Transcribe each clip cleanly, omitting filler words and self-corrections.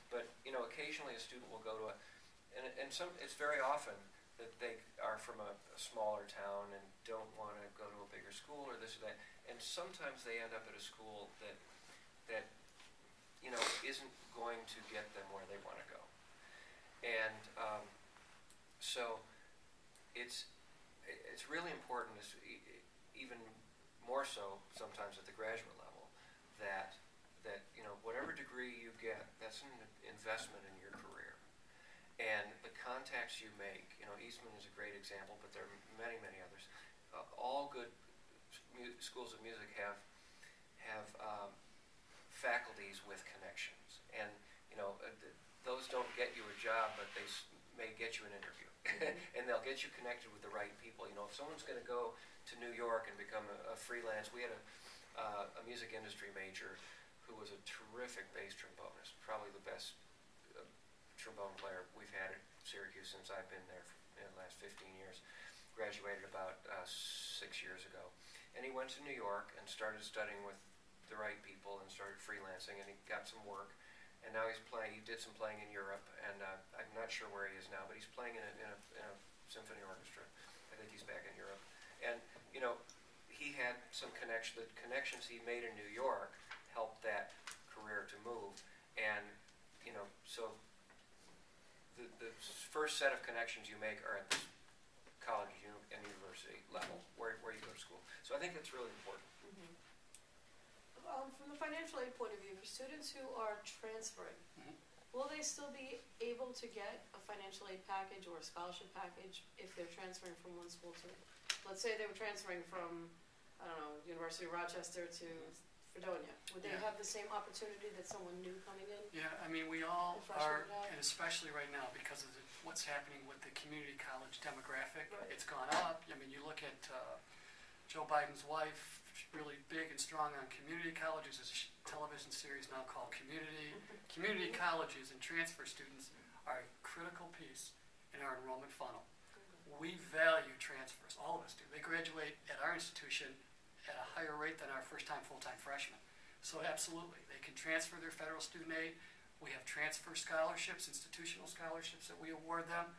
But occasionally a student will go to it's very often that they are from a smaller town and don't want to go to a bigger school or this or that, and sometimes they end up at a school that isn't going to get them where they want to go, and so it's really important, even more so sometimes at the graduate level, that whatever degree you get, that's an investment in your career. And the contacts you make, Eastman is a great example, but there are many, many others. All good schools of music have faculties with connections, and those don't get you a job, but they may get you an interview, and they'll get you connected with the right people. If someone's going to go to New York and become a freelance, we had a music industry major who was a terrific bass trombonist, probably the best trombone player we've had at Syracuse since I've been there in the last 15 years. Graduated about 6 years ago. And he went to New York and started studying with the right people and started freelancing, and he got some work. And now he's playing. He did some playing in Europe, and I'm not sure where he is now, but he's playing in a symphony orchestra. I think he's back in Europe. And he had some connection. The connections he made in New York helped that career to move. And so the first set of connections you make are at the college and university level, where you go to school. So I think that's really important. Mm-hmm. From the financial aid point of view, for students who are transferring, will they still be able to get a financial aid package or a scholarship package if they're transferring from one school to, let's say they were transferring from, I don't know, University of Rochester to Fredonia. Would they have the same opportunity that someone new coming in? Yeah, I mean, we all are, and especially right now because of what's happening with the community college demographic. Right. It's gone up. I mean, you look at Joe Biden's wife, really big and strong on community colleges. There's a television series now called Community. Community colleges and transfer students are a critical piece in our enrollment funnel. We value transfers, all of us do. They graduate at our institution at a higher rate than our first-time full-time freshmen. So absolutely, they can transfer their federal student aid. We have transfer scholarships, institutional scholarships that we award them.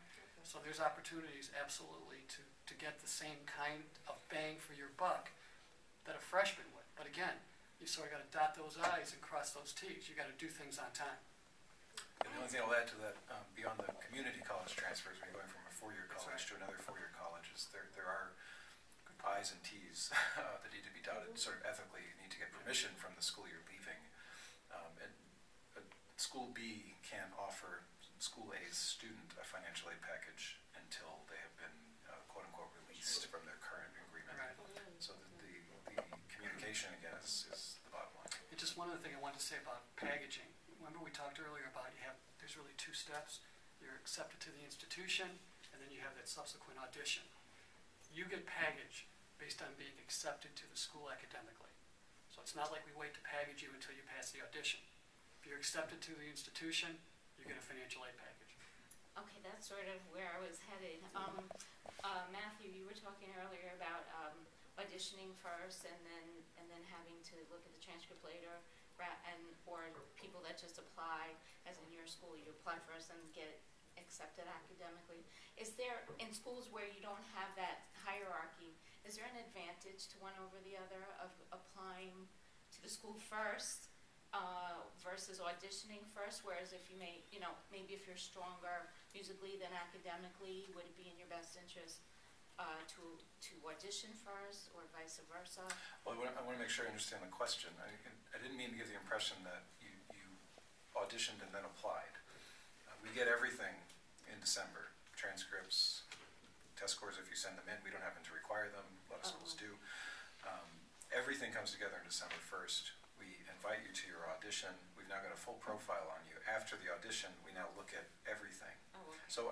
So there's opportunities absolutely to get the same kind of bang for your buck that a freshman would. But again, you sort of got to dot those I's and cross those T's. You got to do things on time. And the only thing I'll add to that, beyond the community college transfers, when you're going from a four-year college to another four-year college, is there are I's and T's that need to be dotted. Sort of ethically, you need to get permission from the school you're leaving. And School B can't offer School A's student a financial aid package until they have been quote-unquote released from their current agreement. Right. So the communication, again, is the bottom line. And just one other thing I wanted to say about packaging. Remember we talked earlier about there's really two steps. You're accepted to the institution, and then you have that subsequent audition. You get packaged based on being accepted to the school academically. So it's not like we wait to package you until you pass the audition. If you're accepted to the institution, you get a financial aid package. Okay, that's sort of where I was headed. Matthew, you were talking earlier about auditioning first and then having to look at the transcript later, or people that just apply, as in your school, you apply first and get accepted academically. Is there, in schools where you don't have that hierarchy, is there an advantage to one over the other of applying to the school first versus auditioning first? Whereas if you maybe if you're stronger musically than academically, would it be in your best interest to audition first, or vice versa? Well, I want to make sure I understand the question. I didn't mean to give the impression that you auditioned and then applied. We get everything in December. Transcripts, test scores if you send them in. We don't happen to require them. A lot of schools do. Everything comes together on December 1st. We invite you to your audition. We've now got a full profile on you. After the audition, we now look at everything. Oh, okay. So